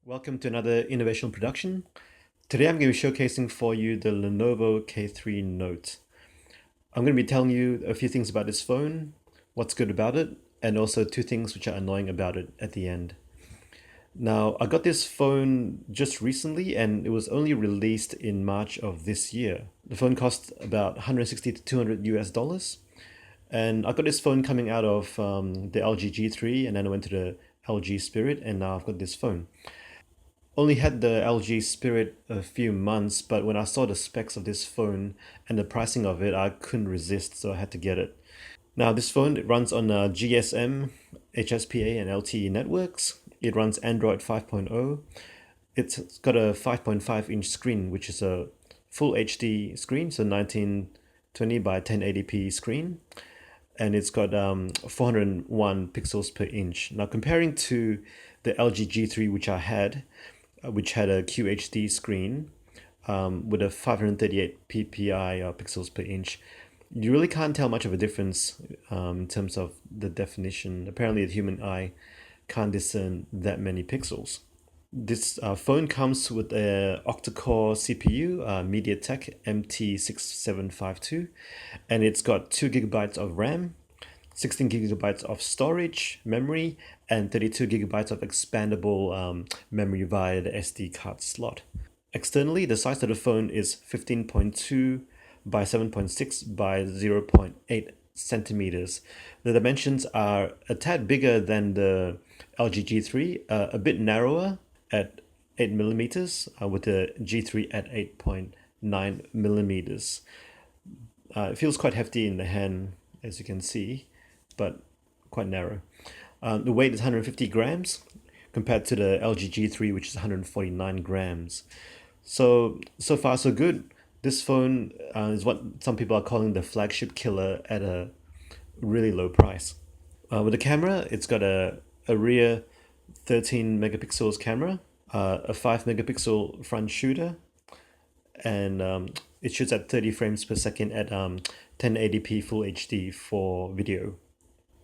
Welcome to another innovational production. Today I'm going to be showcasing for you the Lenovo K3 Note. I'm going to be telling you a few things about this phone, what's good about it, and also two things which are annoying about it at the end. Now, I got this phone just recently and it was only released in March of this year. The phone cost about 160 to 200 US dollars. And I got this phone coming out of the LG G3, and then I went to the LG Spirit, and now I've got this phone. Only had the LG Spirit a few months, but when I saw the specs of this phone and the pricing of it, I couldn't resist, so I had to get it. Now, this phone it runs on GSM, HSPA, and LTE networks. It runs Android 5.0. It's got a 5.5-inch screen, which is a full HD screen, so 1920 by 1080p screen. And it's got 401 pixels per inch. Now, comparing to the LG G3, which had a QHD screen with a 538 ppi pixels per inch, you really can't tell much of a difference in terms of the definition. Apparently, the human eye can't discern that many pixels. This phone comes with a octa-core CPU, MediaTek MT6752, and it's got 2 gigabytes of RAM, 16 gigabytes of storage memory, and 32 gigabytes of expandable memory via the SD card slot. Externally, the size of the phone is 15.2 by 7.6 by 0.8 centimeters. The dimensions are a tad bigger than the LG G3, a bit narrower at 8 millimeters, with the G3 at 8.9 millimeters. It feels quite hefty in the hand, as you can see, but quite narrow. The weight is 150 grams compared to the LG G3, which is 149 grams. So far so good. This phone is what some people are calling the flagship killer at a really low price. With the camera, it's got a rear 13 megapixels camera, a 5 megapixel front shooter, and it shoots at 30 frames per second at 1080p Full HD for video.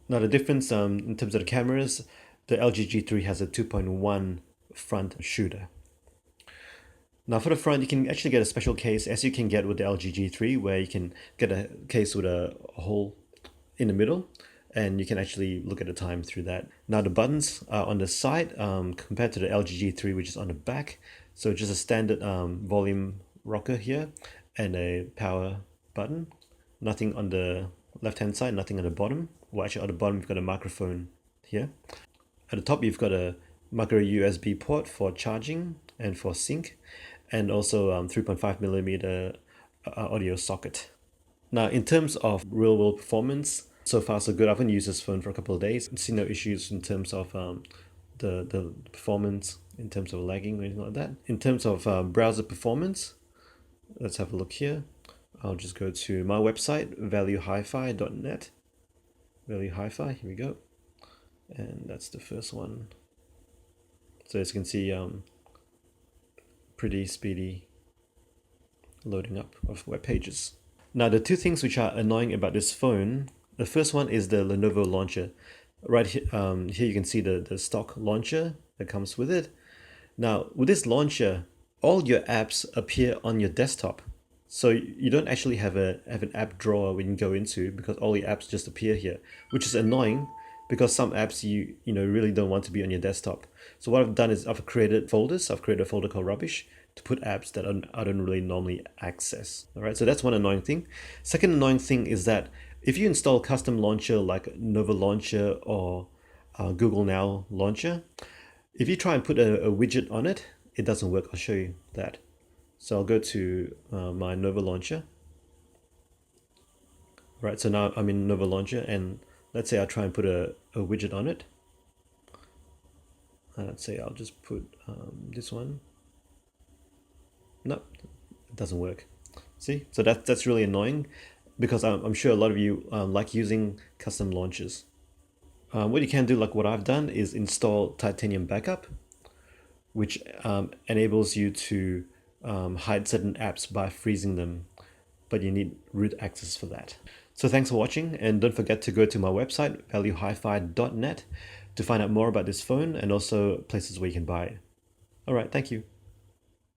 Now the difference in terms of the cameras, the LG G3 has a 2.1 front shooter. Now for the front, you can actually get a special case, as you can get with the LG G3, where you can get a case with a hole in the middle, and you can actually look at the time through that. Now the buttons are on the side compared to the LG G3, which is on the back. So just a standard volume rocker here and a power button. Nothing on the left hand side, nothing on the bottom. Well, actually on the bottom you've got a microphone here. At the top you've got a micro USB port for charging and for sync, and also 3.5 millimeter audio socket. Now in terms of real world performance, so far so good. I've only used this phone for a couple of days. I've seen no issues in terms of the performance, in terms of lagging or anything like that. In terms of browser performance, let's have a look here. I'll just go to my website, valuehifi.net. Value Hi-Fi, here we go. And that's the first one. So as you can see, pretty speedy loading up of web pages. Now the two things which are annoying about this phone, the first one is the Lenovo launcher. Right here, here you can see the stock launcher that comes with it. Now with this launcher, all your apps appear on your desktop. So you don't actually have an app drawer when you go into, because all your apps just appear here, which is annoying because some apps you really don't want to be on your desktop. So what I've done is I've created folders. I've created a folder called rubbish to put apps that I don't really normally access. All right, so that's one annoying thing. Second annoying thing is that if you install custom launcher like Nova Launcher or Google Now Launcher, if you try and put a widget on it, it doesn't work. I'll show you that. So I'll go to my Nova Launcher. Right, so now I'm in Nova Launcher, and let's say I try and put a widget on it. Let's say I'll just put this one. Nope, it doesn't work. See, so that's really annoying, because I'm sure a lot of you like using custom launchers. What you can do, like what I've done, is install Titanium Backup, which enables you to hide certain apps by freezing them, but you need root access for that. So thanks for watching, and don't forget to go to my website, valuehifi.net, to find out more about this phone and also places where you can buy it. All right, thank you.